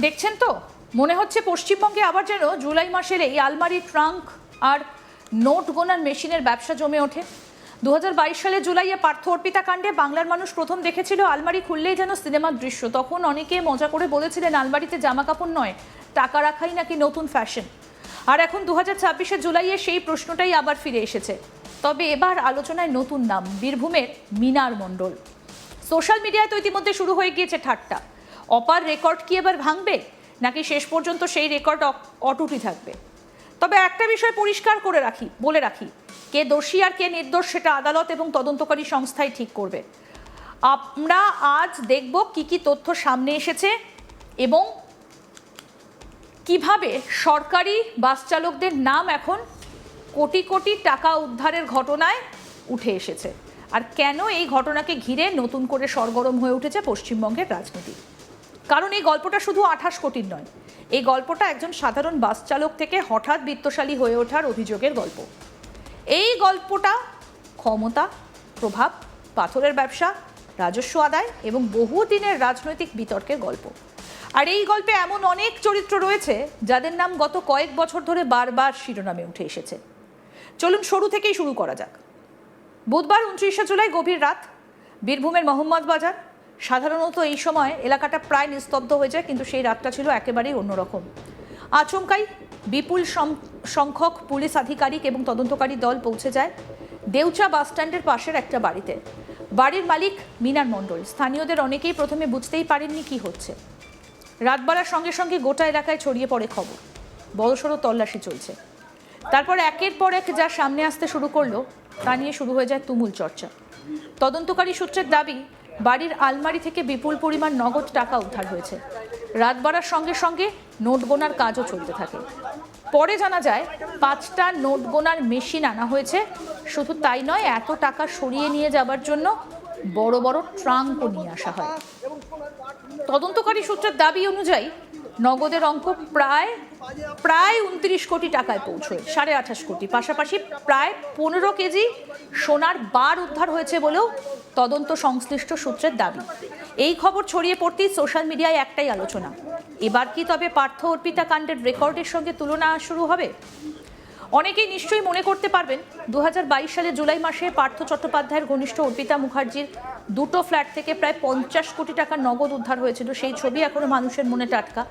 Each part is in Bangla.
দেখছেন তো, মনে হচ্ছে পশ্চিমবঙ্গে আবার যেন জুলাই মাসের এই আলমারি, ট্রাঙ্ক আর নোট গোনার মেশিনের ব্যবসা জমে ওঠে। 2022 সালে জুলাইয়ে পার্থ অর্পিতা কাণ্ডে বাংলার মানুষ প্রথম দেখেছিল আলমারি খুললেই যেন সিনেমার দৃশ্য। তখন অনেকে মজা করে বলেছিলেন আলমারিতে জামা কাপড় নয়, টাকা রাখাই নাকি নতুন ফ্যাশন। আর এখন 2026 জুলাইয়ে সেই প্রশ্নটাই আবার ফিরে এসেছে। তবে এবার আলোচনায় নতুন নাম, বীরভূমের মিনার মণ্ডল। সোশ্যাল মিডিয়ায় তো ইতিমধ্যে শুরু হয়ে গিয়েছে ঠাট্টা। অপার রেকর্ড কি এবার ভাঙবে, নাকি শেষ পর্যন্ত সেই রেকর্ড অটুটি থাকবে? তবে একটা বিষয় পরিষ্কার বলে রাখি, কে দোষী আর কে নির্দোষ সেটা আদালত এবং তদন্তকারী সংস্থাই ঠিক করবে। আমরা আজ দেখব কি কি তথ্য সামনে এসেছে এবং কিভাবে সরকারি বাস চালকদের নাম এখন কোটি কোটি টাকা উদ্ধারের ঘটনায় উঠে এসেছে, আর কেন এই ঘটনাকে ঘিরে নতুন করে সরগরম হয়ে উঠেছে পশ্চিমবঙ্গের রাজনীতি। কারণ এই গল্পটা শুধু 28 কোটির নয়, এই গল্পটা একজন সাধারণ বাস চালক থেকে হঠাৎ বিত্তশালী হয়ে ওঠার অভিযোগের গল্প। এই গল্পটা ক্ষমতা, প্রভাব, পাথরের ব্যবসা, রাজস্ব আদায় এবং বহুদিনের রাজনৈতিক বিতর্কের গল্প। আর এই গল্পে এমন অনেক চরিত্র রয়েছে যাদের নাম গত কয়েক বছর ধরে বারবার শিরোনামে উঠে এসেছে। চলুন থেকেই শুরু করা যাক। বুধবার 29শে জুলাই গভীর রাত, বীরভূমের মোহাম্মদ বাজার। সাধারণত এই সময় এলাকাটা প্রায় নিস্তব্ধ হয়ে যায়, কিন্তু সেই রাতটা ছিল একেবারেই অন্যরকম। আচমকাই বিপুল সংখ্যক পুলিশ আধিকারিক এবং তদন্তকারী দল পৌঁছে যায় দেউচা বাস স্ট্যান্ডের পাশের একটা বাড়িতে। বাড়ির মালিক মিনার মণ্ডল। স্থানীয়দের অনেকেই প্রথমে বুঝতেই পারেননি কি হচ্ছে। রাত বাড়ার সঙ্গে সঙ্গে গোটা এলাকায় ছড়িয়ে পড়ে খবর, বড়সড় তল্লাশি চলছে। তারপর একের পর এক যা সামনে আসতে শুরু করলো তা নিয়ে শুরু হয়ে যায় তুমুল চর্চা। তদন্তকারী সূত্রের দাবি, বাড়ির আলমারি থেকে বিপুল পরিমাণ নগদ টাকা উদ্ধার হয়েছে। রাত বাড়ার সঙ্গে সঙ্গে নোট গোনার কাজও চলতে থাকে। পরে জানা যায় 5টা নোট গোনার মেশিন আনা হয়েছে। শুধু তাই নয়, এত টাকা সরিয়ে নিয়ে যাবার জন্য বড় বড় ট্রাঙ্কও নিয়ে আসা হয়। তদন্তকারী সূত্রের দাবি অনুযায়ী নগদের অঙ্ক প্রায় 29 কোটি টাকায় পৌঁছয়, 28.5 কোটি। পাশাপাশি প্রায় 15 কেজি সোনার বার উদ্ধার হয়েছে বলেও তদন্ত সংশ্লিষ্ট সূত্রের দাবি। এই খবর ছড়িয়ে পড়তেই সোশ্যাল মিডিয়ায় একটাই আলোচনা, এবার কি তবে পার্থ অর্পিতা কাণ্ডের রেকর্ডের সঙ্গে তুলনা শুরু হবে? অনেকেই নিশ্চয়ই মনে করতে পারবেন 2022 সালে জুলাই মাসে পার্থ চট্টোপাধ্যায়ের ঘনিষ্ঠ অর্পিতা মুখার্জির দুটো ফ্ল্যাট থেকে প্রায় 50 কোটি টাকার নগদ উদ্ধার হয়েছিল। সেই ছবি এখনো মানুষের মনে টাটকা।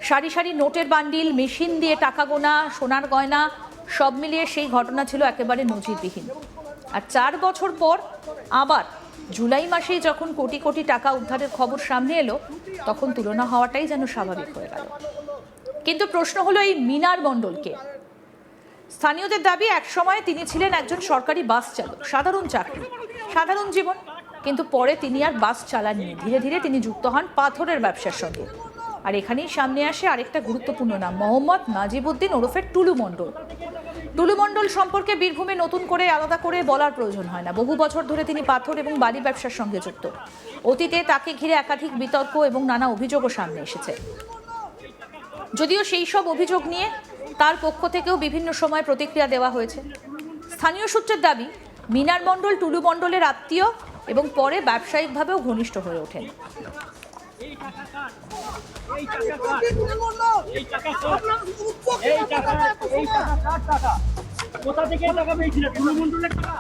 সারি সারি নোটের বান্ডিল, মেশিন দিয়ে টাকা গোনা, সোনার গয়না, সব মিলিয়ে সেই ঘটনা ছিল একেবারে নজিরবিহীন। আর 4 বছর পর আবার জুলাই মাসেই যখন কোটি কোটি টাকা উদ্ধারের খবর সামনে এলো, তখন তুলনা হওয়াটাই যেন স্বাভাবিক হয়ে গেল। কিন্তু প্রশ্ন হলো, এই মিনার মণ্ডলকে? স্থানীয়দের দাবি, একসময় তিনি ছিলেন একজন সরকারি বাস চালক, সাধারণ চাকরি, সাধারণ জীবন। কিন্তু পরে তিনি আর বাস চালাননি। ধীরে ধীরে তিনি যুক্ত হন পাথরের ব্যবসার সঙ্গে। আর এখানেই সামনে আসে আরেকটা গুরুত্বপূর্ণ নাম, মোহাম্মদ নাজিবউদ্দিন ওরফে টুলু মণ্ডল। টুলু মণ্ডল সম্পর্কে বীরভূমে নতুন করে আলাদা করে বলার প্রয়োজন হয় না। বহু বছর ধরে তিনি পাথর এবং বালি ব্যবসার সঙ্গে যুক্ত। অতীতে তাকে ঘিরে একাধিক বিতর্ক এবং নানা অভিযোগও সামনে এসেছে। যদিও সেই সব অভিযোগ নিয়ে তার পক্ষ থেকেও বিভিন্ন সময় প্রতিক্রিয়া দেওয়া হয়েছে। স্থানীয় সূত্রের দাবি, মিনার মণ্ডল টুলু মণ্ডলের আত্মীয় এবং পরে ব্যবসায়িকভাবেও ঘনিষ্ঠ হয়ে ওঠেন। কোথা থেকে টাকা পেয়েছিল? টুলু মণ্ডলের টাকা?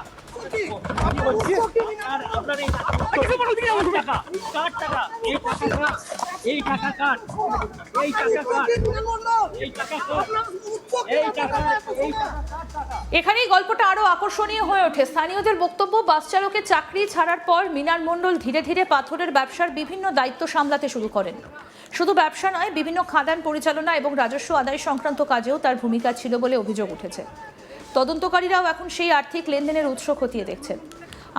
এখানেই গল্পটা আরো আকর্ষণীয় হয়ে ওঠে। স্থানীয়দের বক্তব্য, বাস চালকের চাকরি ছাড়ার পর মিনার মণ্ডল ধীরে ধীরে পাথরের ব্যবসার বিভিন্ন দায়িত্ব সামলাতে শুরু করেন। শুধু ব্যবসা নয়, বিভিন্ন খাদান পরিচালনা এবং রাজস্ব আদায় সংক্রান্ত কাজেও তার ভূমিকা ছিল বলে অভিযোগ উঠেছে। তদন্তকারীরাও এখন সেই আর্থিক লেনদেনের উৎস খতিয়ে দেখছেন।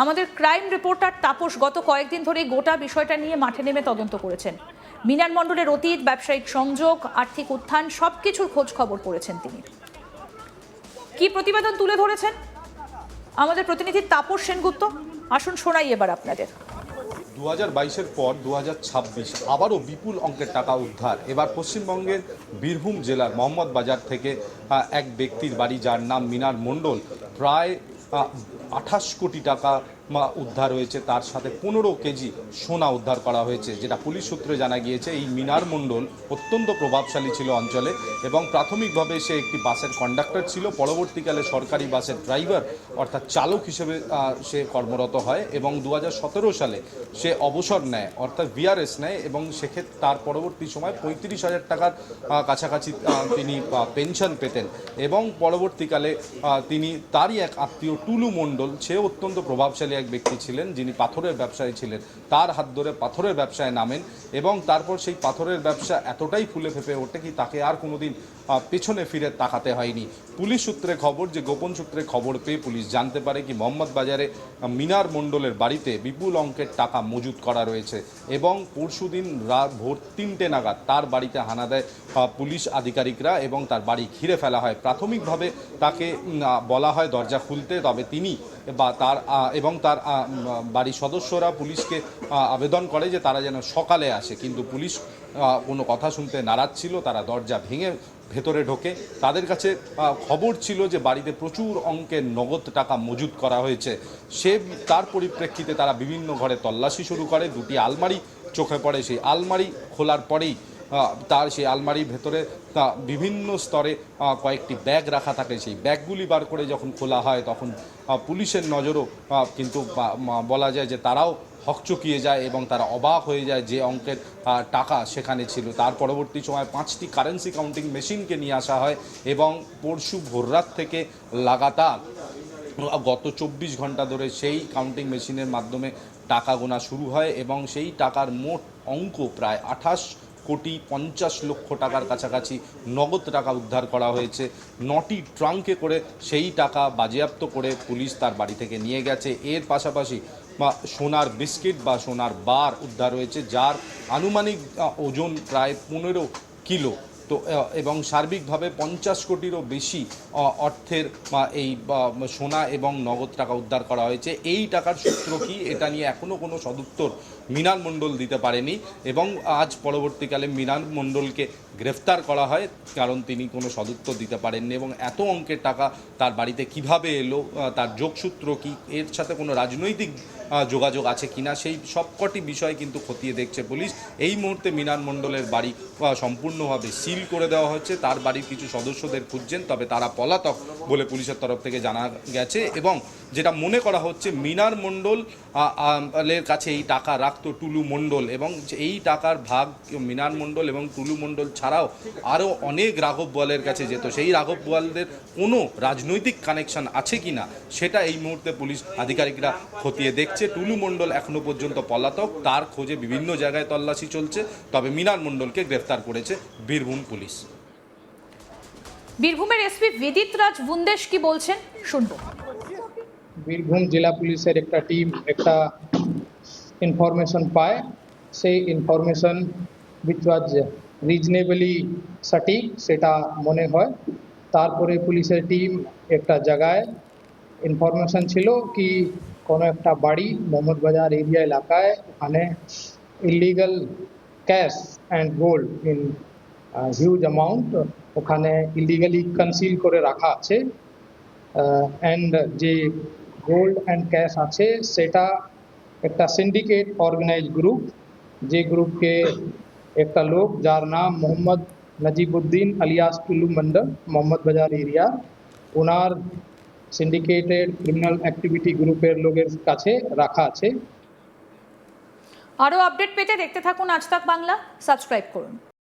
আমাদের ক্রাইম রিপোর্টার তাপস গত কয়েকদিন ধরে গোটা বিষয়টা নিয়ে মাঠে নেমে তদন্ত করেছেন। মিনার মণ্ডলের অতীত, ব্যবসায়িক সংযোগ, আর্থিক উত্থান সবকিছুর খোঁজ খবর করেছেন তিনি। কি প্রতিবেদন তুলে ধরেছেন আমাদের প্রতিনিধি তাপস সেনগুপ্ত, আসুন শোনাই এবার আপনাদের। 2022-এর পর 2026 আবারও বিপুল অঙ্কের টাকা উদ্ধার। এবার পশ্চিমবঙ্গের বীরভূম জেলার মোহাম্মদ বাজার থেকে এক ব্যক্তির বাড়ি, যার নাম মিনার মণ্ডল। প্রায় 28 কোটি টাকা উদ্ধার হয়েছে, তার সাথে 15 কেজি সোনা উদ্ধার করা হয়েছে। যেটা পুলিশ সূত্রে জানা গিয়েছে, এই মিনার মণ্ডল অত্যন্ত প্রভাবশালী ছিল অঞ্চলে এবং প্রাথমিকভাবে সে একটি বাসের কন্ডাক্টর ছিল। পরবর্তীকালে সরকারি বাসের ড্রাইভার অর্থাৎ চালক হিসেবে সে কর্মরত হয় এবং 2017 সালে সে অবসর নেয় অর্থাৎ ভিআরএস নেয় এবং সেক্ষেত্রে তার পরবর্তী সময় 35,000 টাকার কাছাকাছি তিনি পেনশন পেতেন এবং পরবর্তীকালে তিনি তারই এক আত্মীয় টুলু মণ্ডল, সে অত্যন্ত প্রভাবশালী এক ব্যক্তি ছিলেন যিনি পাথরের ব্যবসায়ী ছিলেন, তার হাত ধরে পাথরের ব্যবসায় নামেন এবং তারপর সেই পাথরের ব্যবসা এতটাই ফুলে ফেঁপে ওঠে কি তাকে আর কোনোদিন পেছনে ফিরে তাকাতে হয়নি। পুলিশ সূত্রে খবর, যে গোপন সূত্রে খবর পেয়ে পুলিশ জানতে পারে কি মোহাম্মদ বাজারে মিনার মণ্ডলের বাড়িতে বিপুল অঙ্কের টাকা মজুত করা রয়েছে এবং পরশুদিন রাত ভোর 3টে নাগাদ তার বাড়িতে হানা দেয় পুলিশ আধিকারিকরা এবং তার বাড়ি ঘিরে ফেলা হয়। প্রাথমিকভাবে তাকে বলা হয় দরজা খুলতে, তবে তিনি বা তার এবং তার বাড়ির সদস্যরা পুলিশকে আবেদন করে যে তারা যেন সকালে আসে, কিন্তু পুলিশ কোনো কথা শুনতে নারাজ ছিল। তারা দরজা ভেঙে ভেতরে ঢোকে। তাদের কাছে খবর ছিল যে বাড়িতে প্রচুর অঙ্কের নগদ টাকা মজুত করা হয়েছে। তার পরিপ্রেক্ষিতে তারা বিভিন্ন ঘরে তল্লাশি শুরু করে। 2টি আলমারি চোখে পড়ে, সেই আলমারি খোলার পরেই তার সেই আলমারির ভেতরে বিভিন্ন স্তরে কয়েকটি ব্যাগ রাখা থাকে। সেই ব্যাগগুলি বার করে যখন খোলা হয় তখন পুলিশের নজরও কিন্তু বলা যায় যে তারাও হকচকিয়ে যায় এবং তারা অবাক হয়ে যায় যে অঙ্কের টাকা সেখানে ছিল। তার পরবর্তী সময় 5টি কারেন্সি কাউন্টিং মেশিনকে নিয়ে আসা হয় এবং পরশু ভোররাত থেকে লাগাতার গত 24 ঘন্টা ধরে সেই কাউন্টিং মেশিনের মাধ্যমে টাকা গোনা শুরু হয় এবং সেই টাকার মোট অঙ্ক প্রায় 28,50,00,000 টাকার কাছাকাছি নগদ টাকা উদ্ধার করা হয়েছে। 9টি ট্রাঙ্কে করে সেই টাকা বাজেয়াপ্ত করে পুলিশ তার বাড়ি থেকে নিয়ে গেছে। এর পাশাপাশি সোনার বিস্কিট বা সোনার বার উদ্ধার হয়েছে, যার আনুমানিক ওজন প্রায় 15 কিলো। তো এবং সার্বিকভাবে 50 কোটিরও বেশি অর্থের এই সোনা এবং নগদ টাকা উদ্ধার করা হয়েছে। এই টাকার সূত্র কি, এটা নিয়ে এখনও কোনো সদুত্তর মিনার মণ্ডল দিতে পারেনি এবং আজ পরবর্তীকালে মিনার মণ্ডলকে গ্রেফতার করা হয়, কারণ তিনি কোনো সদুত্তর দিতে পারেননি এবং এত অঙ্কের টাকা তার বাড়িতে কিভাবে এলো, তার যোগসূত্র কি, এর সাথে কোনো রাজনৈতিক যোগাযোগ আছে কিনা, সেই সবকটি বিষয় কিন্তু খতিয়ে দেখছে পুলিশ। এই মুহূর্তে মিনার মণ্ডলের বাড়ি সম্পূর্ণভাবে সিল করে দেওয়া হচ্ছে। তার বাড়ির কিছু সদস্যদের খুঁজছেন, তবে তারা পলাতক বলে পুলিশের তরফ থেকে জানা গেছে এবং যেটা মনে করা হচ্ছে মিনার মণ্ডলের কাছে এই টাকা রাখতো টুলু মণ্ডল এবং এই টাকার ভাগ মিনার মণ্ডল এবং টুলু মণ্ডল ছাড়াও আরও অনেক রাঘব বোয়ালের কাছে যেত। সেই রাঘব বোয়ালদের কোনো রাজনৈতিক কানেকশন আছে কি না সেটা এই মুহূর্তে পুলিশ আধিকারিকরা খতিয়ে দেখছে। টুলু মণ্ডল এখনও পর্যন্ত পলাতক, তার খোঁজে বিভিন্ন জায়গায় তল্লাশি চলছে, তবে মিনার মণ্ডলকে গ্রেফতার করেছে বীরভূম পুলিশ। বীরভূমের এসপি বেদিত রাজ বুন্দেশ কি বলছেন শুনবো। বীরভূম জেলা পুলিশের একটা টিম একটা ইনফরমেশন পায়, সেই ইনফরমেশন উইচ ওয়াজ রিজনেবলি সঠিক সেটা মনে হয়। তারপরে পুলিশের টিম একটা জায়গায় ইনফরমেশন ছিল কি কোনো একটা বাড়ি মোহাম্মদ বাজার এরিয়া এলাকায়, ওখানে illegal cash and gold in huge amount ওখানে ইলিগালি কনসিল করে রাখা আছে অ্যান্ড যে গোল্ড অ্যান্ড ক্যাশ আছে সেটা একটা সিন্ডিকেট অর্গানাইজ গ্রুপ, যে গ্রুপকে একটা লোক যার নাম মোহাম্মদ নজিবুদ্দিন আলিয়াস টুলু মন্ডল মোহাম্মদ বাজার এরিয়া, ওনার সিন্ডিকেটেড ক্রিমিনাল অ্যাক্টিভিটি গ্রুপের লোকের কাছে রাখা আছে। আরও আপডেট পেতে দেখতে থাকুন আজ তাক বাংলা, সাবস্ক্রাইব করুন।